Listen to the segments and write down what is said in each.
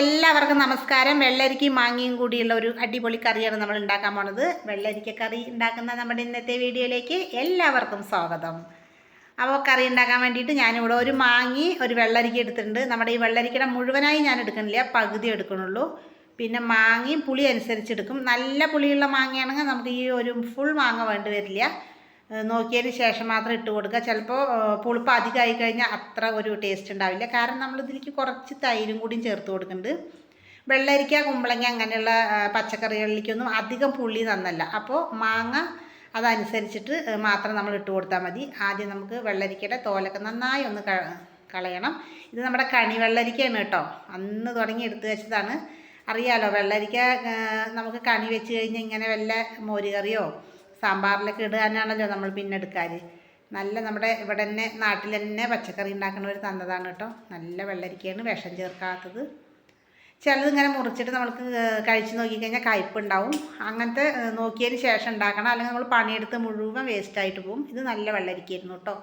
എല്ലാവർക്കും നമസ്കാരം. വെള്ളരിക്കയും മാങ്ങയും കൂടിയുള്ള ഒരു അടിപൊളി കറിയാണ് നമ്മൾ ഉണ്ടാക്കാൻ പോണത്. വെള്ളരിക്ക കറി ഉണ്ടാക്കുന്ന നമ്മുടെ ഇന്നത്തെ വീഡിയോയിലേക്ക് എല്ലാവർക്കും സ്വാഗതം. അപ്പോൾ കറി ഉണ്ടാക്കാൻ വേണ്ടിയിട്ട് ഞാനിവിടെ ഒരു മാങ്ങി ഒരു വെള്ളരിക്ക എടുത്തിട്ടുണ്ട്. നമ്മുടെ ഈ വെള്ളരിക്കയുടെ മുഴുവനായി ഞാൻ എടുക്കണില്ല, പകുതി എടുക്കണുള്ളൂ. പിന്നെ മാങ്ങയും പുളി അനുസരിച്ചെടുക്കും. നല്ല പുളിയുള്ള മാങ്ങയാണെങ്കിൽ നമുക്ക് ഈ ഒരു ഫുൾ മാങ്ങ വേണ്ടി വരില്ല. നോക്കിയതിന് ശേഷം മാത്രം ഇട്ട് കൊടുക്കുക. ചിലപ്പോൾ പുളിപ്പ് അധികമായി കഴിഞ്ഞാൽ അത്ര ഒരു ടേസ്റ്റ് ഉണ്ടാവില്ല. കാരണം നമ്മളിതിലേക്ക് കുറച്ച് തൈരും കൂടിയും ചേർത്ത് കൊടുക്കുന്നുണ്ട്. വെള്ളരിക്ക, കുമ്പളങ്ങ അങ്ങനെയുള്ള പച്ചക്കറികളിലേക്കൊന്നും അധികം പുളി നന്നല്ല. അപ്പോൾ മാങ്ങ അതനുസരിച്ചിട്ട് മാത്രം നമ്മൾ ഇട്ട് കൊടുത്താൽ മതി. ആദ്യം നമുക്ക് വെള്ളരിക്കയുടെ തോലൊക്കെ നന്നായി ഒന്ന് കളയണം. ഇത് നമ്മുടെ കണി വെള്ളരിക്കയാണ് കേട്ടോ. അന്ന് തുടങ്ങി എടുത്തു വെച്ചതാണ്. അറിയാലോ, വെള്ളരിക്ക നമുക്ക് കണി വെച്ച് കഴിഞ്ഞാൽ ഇങ്ങനെ വല്ല മോരുകറിയോ സാമ്പാറിലൊക്കെ ഇടാനാണല്ലോ നമ്മൾ പിന്നെ എടുക്കാൻ. നല്ല നമ്മുടെ ഇവിടെ തന്നെ നാട്ടിൽ തന്നെ പച്ചക്കറി ഉണ്ടാക്കുന്നവർ തന്നതാണ് കേട്ടോ. നല്ല വെള്ളരിക്കയാണ്, വിഷം ചേർക്കാത്തത്. ചിലതിങ്ങനെ മുറിച്ചിട്ട് നമ്മൾക്ക് കഴിച്ച് നോക്കിക്കഴിഞ്ഞാൽ കയ്പ്പുണ്ടാവും. അങ്ങനത്തെ നോക്കിയതിന് ശേഷം ഉണ്ടാക്കണം, അല്ലെങ്കിൽ നമ്മൾ പണിയെടുത്ത് മുഴുവൻ വേസ്റ്റായിട്ട് പോകും. ഇത് നല്ല വെള്ളരിക്കയായിരുന്നു കേട്ടോ.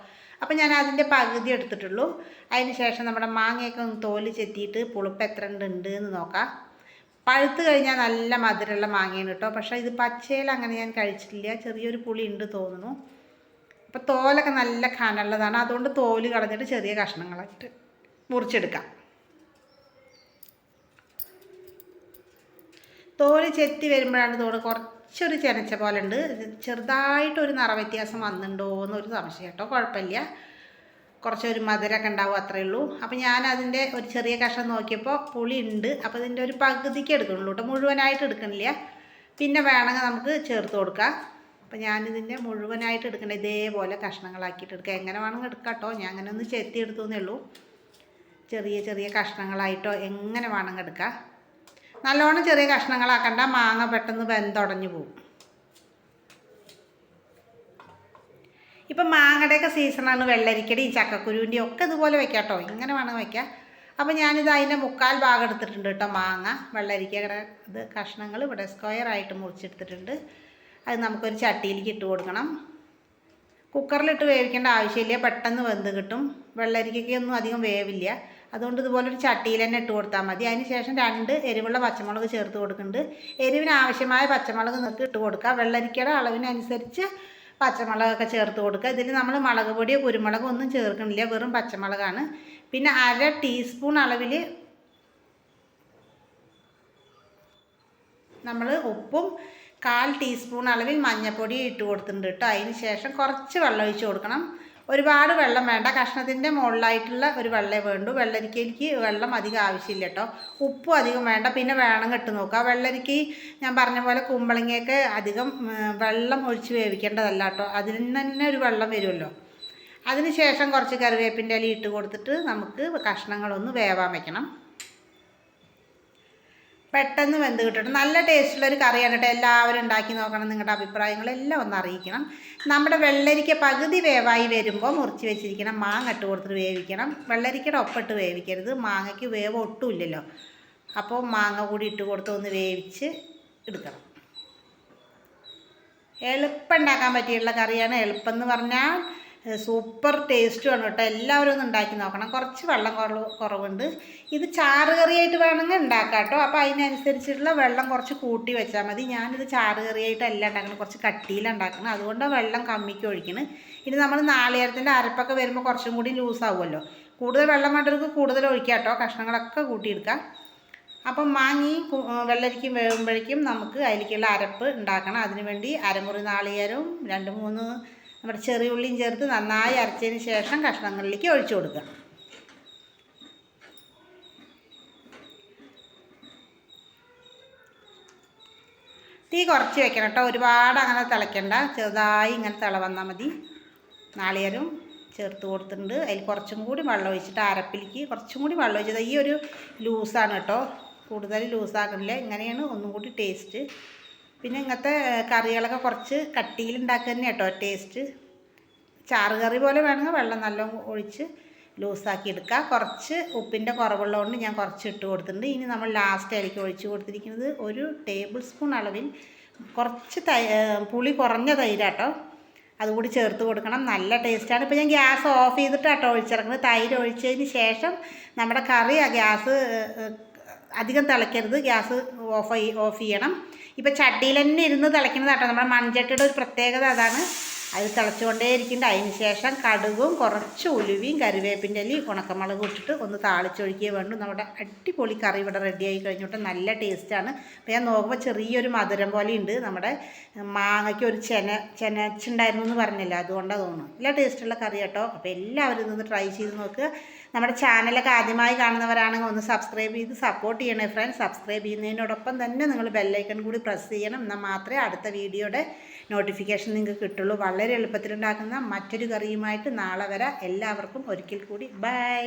അപ്പോൾ ഞാൻ അതിൻ്റെ പകുതി എടുത്തിട്ടുള്ളൂ. അതിന് ശേഷം നമ്മുടെ മാങ്ങയൊക്കെ ഒന്ന് തോല് ചെത്തിയിട്ട് പുളിപ്പ് എത്ര ഉണ്ട് എന്ന് നോക്കാം. പഴുത്ത് കഴിഞ്ഞാൽ നല്ല മധുരമുള്ള മാങ്ങയാണ് കേട്ടോ. പക്ഷേ ഇത് പച്ചയിൽ അങ്ങനെ ഞാൻ കഴിച്ചിട്ടില്ല, ചെറിയൊരു പുളി ഉണ്ട് തോന്നുന്നു. അപ്പോൾ തോലൊക്കെ നല്ല കനമുള്ളതാണ്, അതുകൊണ്ട് തോല് കളഞ്ഞിട്ട് ചെറിയ കഷ്ണങ്ങളായിട്ട് മുറിച്ചെടുക്കാം. തോല് ചെത്തി വരുമ്പോഴാണ് തോന്നുന്നത് കുറച്ചൊരു ചെനച്ച പോലെ ഉണ്ട്. ചെറുതായിട്ടൊരു നിറ വ്യത്യാസം വന്നിട്ടുണ്ടോ എന്നൊരു സംശയം കേട്ടോ. കുഴപ്പമില്ല, കുറച്ചൊരു മധുരമൊക്കെ ഉണ്ടാവും, അത്രയേ ഉള്ളൂ. അപ്പോൾ ഞാനതിൻ്റെ ഒരു ചെറിയ കഷ്ണം നോക്കിയപ്പോൾ പുളി ഉണ്ട്. അപ്പോൾ ഇതിൻ്റെ ഒരു പകുതിക്ക് എടുക്കണുള്ളൂ കേട്ടോ, മുഴുവനായിട്ട് എടുക്കണില്ല. പിന്നെ വേണമെങ്കിൽ നമുക്ക് ചേർത്ത് കൊടുക്കാം. അപ്പോൾ ഞാനിതിൻ്റെ മുഴുവനായിട്ട് എടുക്കണ്ട, ഇതേപോലെ കഷ്ണങ്ങളാക്കിയിട്ട് എടുക്കുക. എങ്ങനെ വേണമെങ്കിൽ എടുക്കാം കേട്ടോ. ഞാൻ അങ്ങനെ ഒന്ന് ചെത്തി എടുത്തു എന്നേ ഉള്ളൂ. ചെറിയ ചെറിയ കഷ്ണങ്ങളായിട്ടോ എങ്ങനെ വേണമെങ്കിൽ എടുക്കാം. നല്ലോണം ചെറിയ കഷ്ണങ്ങളാക്കണ്ട, മാങ്ങ പെട്ടെന്ന് വെന്തുടഞ്ഞു പോകും. ഇപ്പം മാങ്ങയുടെയൊക്കെ സീസണാണ്. വെള്ളരിക്കയുടെയും ചക്കക്കുരുവിൻ്റെയും ഒക്കെ ഇതുപോലെ വയ്ക്കാം കേട്ടോ, ഇങ്ങനെ വേണമെങ്കിൽ വയ്ക്കാം. അപ്പോൾ ഞാനിത് അതിൻ്റെ മുക്കാൽ ഭാഗം എടുത്തിട്ടുണ്ട് കേട്ടോ. മാങ്ങ വെള്ളരിക്കയുടെ ഇത് കഷ്ണങ്ങൾ ഇവിടെ സ്ക്വയറായിട്ട് മുറിച്ചെടുത്തിട്ടുണ്ട്. അത് നമുക്കൊരു ചട്ടിയിലേക്ക് ഇട്ട് കൊടുക്കണം. കുക്കറിലിട്ട് വേവിക്കേണ്ട ആവശ്യമില്ല, പെട്ടെന്ന് വെന്ത് കിട്ടും. വെള്ളരിക്കൊന്നും അധികം വേവില്ല, അതുകൊണ്ട് ഇതുപോലൊരു ചട്ടിയിൽ തന്നെ ഇട്ട് കൊടുത്താൽ മതി. അതിന് ശേഷം 2 എരിവുള്ള പച്ചമുളക് ചേർത്ത് കൊടുക്കുന്നുണ്ട്. എരിവിന് ആവശ്യമായ പച്ചമുളക് നിങ്ങൾക്ക് ഇട്ട് കൊടുക്കുക. വെള്ളരിക്കയുടെ അളവിനനുസരിച്ച് പച്ചമുളകൊക്കെ ചേർത്ത് കൊടുക്കുക. ഇതിൽ നമ്മൾ മുളക് പൊടിയോ കുരുമുളകോ ഒന്നും ചേർക്കണില്ല, വെറും പച്ചമുളകാണ്. പിന്നെ 1/2 ടീസ്പൂൺ അളവിൽ നമ്മൾ ഉപ്പും 1/4 ടീസ്പൂൺ അളവിൽ മഞ്ഞൾപ്പൊടി ഇട്ട് കൊടുത്തിട്ടുണ്ട് കേട്ടോ. അതിന് ശേഷം കുറച്ച് വെള്ളം ഒഴിച്ച് കൊടുക്കണം. ഒരുപാട് വെള്ളം വേണ്ട, കഷ്ണത്തിൻ്റെ മുകളിലായിട്ടുള്ള ഒരു വെള്ളമേ വേണ്ടൂ. വെള്ളരിക്കയ്ക്ക് വെള്ളം അധികം ആവശ്യമില്ല കേട്ടോ. ഉപ്പും അധികം വേണ്ട. പിന്നെ വേണം ഇട്ട് നോക്കുക. വെള്ളരിക്ക ഞാൻ പറഞ്ഞ പോലെ കുമ്പളങ്ങയൊക്കെ അധികം വെള്ളം ഒഴിച്ച് വേവിക്കേണ്ടതല്ല കേട്ടോ, അതിൽ തന്നെ ഒരു വെള്ളം വരുമല്ലോ. അതിന് ശേഷം കുറച്ച് കറിവേപ്പിൻ്റെ ഇല ഇട്ട് കൊടുത്തിട്ട് നമുക്ക് കഷ്ണങ്ങളൊന്ന് വേവാൻ വയ്ക്കണം. പെട്ടെന്ന് വെന്ത് കിട്ടും. നല്ല ടേസ്റ്റുള്ളൊരു കറിയാണ് കേട്ടോ. എല്ലാവരും ഉണ്ടാക്കി നോക്കണം. നിങ്ങളുടെ അഭിപ്രായങ്ങളെല്ലാം ഒന്ന് അറിയിക്കണം. നമ്മുടെ വെള്ളരിക്ക പകുതി വേവായി വരുമ്പോൾ മുറിച്ച് വെച്ചിരിക്കണം മാങ്ങ ഇട്ട് കൊടുത്തിട്ട് വേവിക്കണം. വെള്ളരിക്കയുടെ ഒപ്പിട്ട് വേവിക്കരുത്, മാങ്ങയ്ക്ക് വേവ് ഒട്ടുമില്ലല്ലോ. അപ്പോൾ മാങ്ങ കൂടി ഇട്ട് കൊടുത്ത് ഒന്ന് വേവിച്ച് എടുക്കണം. എളുപ്പം ഉണ്ടാക്കാൻ പറ്റിയുള്ള കറിയാണ്. എളുപ്പം എന്ന് പറഞ്ഞാൽ സൂപ്പർ ടേസ്റ്റുമാണ് കേട്ടോ. എല്ലാവരും ഒന്ന് ഉണ്ടാക്കി നോക്കണം. കുറച്ച് വെള്ളം കുറവുണ്ട്. ഇത് ചാറ് കറിയായിട്ട് വേണമെങ്കിൽ ഉണ്ടാക്കാം കേട്ടോ. അപ്പോൾ അതിനനുസരിച്ചിട്ടുള്ള വെള്ളം കുറച്ച് കൂട്ടി വെച്ചാൽ മതി. ഞാനിത് ചാറ് കറിയായിട്ടല്ല ഉണ്ടാക്കുന്നത്, കുറച്ച് കട്ടിയിലുണ്ടാക്കണം, അതുകൊണ്ട് വെള്ളം കമ്മിക്ക് ഒഴിക്കണം. ഇനി നമ്മൾ നാളികേരത്തിൻ്റെ അരപ്പൊക്കെ വരുമ്പോൾ കുറച്ചും കൂടി ലൂസാവുമല്ലോ. കൂടുതൽ വെള്ളം വേണ്ടവർക്ക് കൂടുതൽ ഒഴിക്കാം കേട്ടോ. കഷ്ണങ്ങളൊക്കെ കൂട്ടിയെടുക്കാം. അപ്പം മാങ്ങയും വെള്ളരിക്കും വേകുമ്പോഴേക്കും നമുക്ക് അതിലേക്കുള്ള അരപ്പ് ഉണ്ടാക്കണം. അതിനുവേണ്ടി അരമുറി നാളികേരവും 2-3 നമ്മുടെ ചെറിയ ഉള്ളിയും ചേർത്ത് നന്നായി അരച്ചതിന് ശേഷം കഷ്ണങ്ങളിലേക്ക് ഒഴിച്ചു കൊടുക്കുക. തീ കുറച്ച് വെക്കണം കേട്ടോ, ഒരുപാട് അങ്ങനെ തിളയ്ക്കണ്ട, ചെറുതായി ഇങ്ങനെ തിള വന്നാൽ മതി. നാളികേരം ചേർത്ത് കൊടുത്തിട്ടുണ്ട്. അതിൽ കുറച്ചും കൂടി വെള്ളം ഒഴിച്ചിട്ട് അരപ്പിലേക്ക് കുറച്ചും കൂടി വെള്ളം ഒഴിച്ചത്. ഈ ഒരു ലൂസാണ് കേട്ടോ, കൂടുതൽ ലൂസാക്കണില്ല. ഇങ്ങനെയാണ് ഒന്നും കൂടി ടേസ്റ്റ്. പിന്നെ ഇങ്ങനത്തെ കറികളൊക്കെ കുറച്ച് കട്ടിയിലുണ്ടാക്കുക തന്നെ കേട്ടോ ടേസ്റ്റ്. ചാറ് കറി പോലെ വേണമെങ്കിൽ വെള്ളം നല്ല ഒഴിച്ച് ലൂസാക്കി എടുക്കുക. കുറച്ച് ഉപ്പിൻ്റെ കുറവുള്ളതുകൊണ്ട് ഞാൻ കുറച്ച് ഇട്ട് കൊടുത്തിട്ടുണ്ട്. ഇനി നമ്മൾ ലാസ്റ്റ് അതിലേക്ക് ഒഴിച്ച് കൊടുത്തിരിക്കുന്നത് 1 ടേബിൾ സ്പൂൺ അളവിൽ കുറച്ച് പുളി കുറഞ്ഞ തൈരാട്ടോ, അതുകൂടി ചേർത്ത് കൊടുക്കണം. നല്ല ടേസ്റ്റാണ്. ഇപ്പോൾ ഞാൻ ഗ്യാസ് ഓഫ് ചെയ്തിട്ടാട്ടോ ഒഴിച്ചിറക്കുന്നത്. തൈര് ഒഴിച്ചതിന് ശേഷം നമ്മുടെ കറി ആ ഗ്യാസ് അധികം തിളയ്ക്കരുത്, ഗ്യാസ് ഓഫ് ചെയ്യണം. ഇപ്പോൾ ചട്ടിയിൽ തന്നെ ഇരുന്ന് തിളയ്ക്കുന്നതാട്ടോ നമ്മുടെ മൺചട്ടിയുടെ ഒരു പ്രത്യേകത അതാണ്. അത് തിളച്ചുകൊണ്ടേ ഇരിക്കുന്നുണ്ട്. അതിന് ശേഷം കടുകും കുറച്ച് ഉലുവയും കറിവേപ്പിൻ്റെ ഇലയും ഉണക്കമുളകും ഇട്ടിട്ട് ഒന്ന് താളിച്ചൊഴിക്കുക വേണ്ടു. നമ്മുടെ അടിപൊളി കറി ഇവിടെ റെഡിയായി കഴിഞ്ഞിട്ട് നല്ല ടേസ്റ്റാണ്. അപ്പോൾ ഞാൻ നോക്കുമ്പോൾ ചെറിയൊരു മധുരം പോലെ ഉണ്ട്. നമ്മുടെ മാങ്ങയ്ക്ക് ഒരു ചെനച്ചുണ്ടായിരുന്നു എന്ന് പറഞ്ഞില്ല, അതുകൊണ്ടാണ് തോന്നുന്നു. നല്ല ടേസ്റ്റുള്ള കറി കേട്ടോ. അപ്പോൾ എല്ലാവരും ഇതൊന്ന് ട്രൈ ചെയ്ത് നോക്കുക. നമ്മുടെ ചാനലൊക്കെ ആദ്യമായി കാണുന്നവരാണെങ്കിൽ ഒന്ന് സബ്സ്ക്രൈബ് ചെയ്ത് സപ്പോർട്ട് ചെയ്യണേ ഫ്രണ്ട്സ്. സബ്സ്ക്രൈബ് ചെയ്യുന്നതിനോടൊപ്പം തന്നെ നിങ്ങൾ ബെല്ലൈക്കൺ കൂടി പ്രസ് ചെയ്യണം. എന്നാൽ മാത്രമേ അടുത്ത വീഡിയോയുടെ നോട്ടിഫിക്കേഷൻ നിങ്ങൾക്ക് കിട്ടുള്ളൂ. വളരെ എളുപ്പത്തിലുണ്ടാക്കുന്ന മറ്റൊരു കറിയുമായിട്ട് നാളെ വരാം. എല്ലാവർക്കും ഒരിക്കൽ കൂടി ബൈ.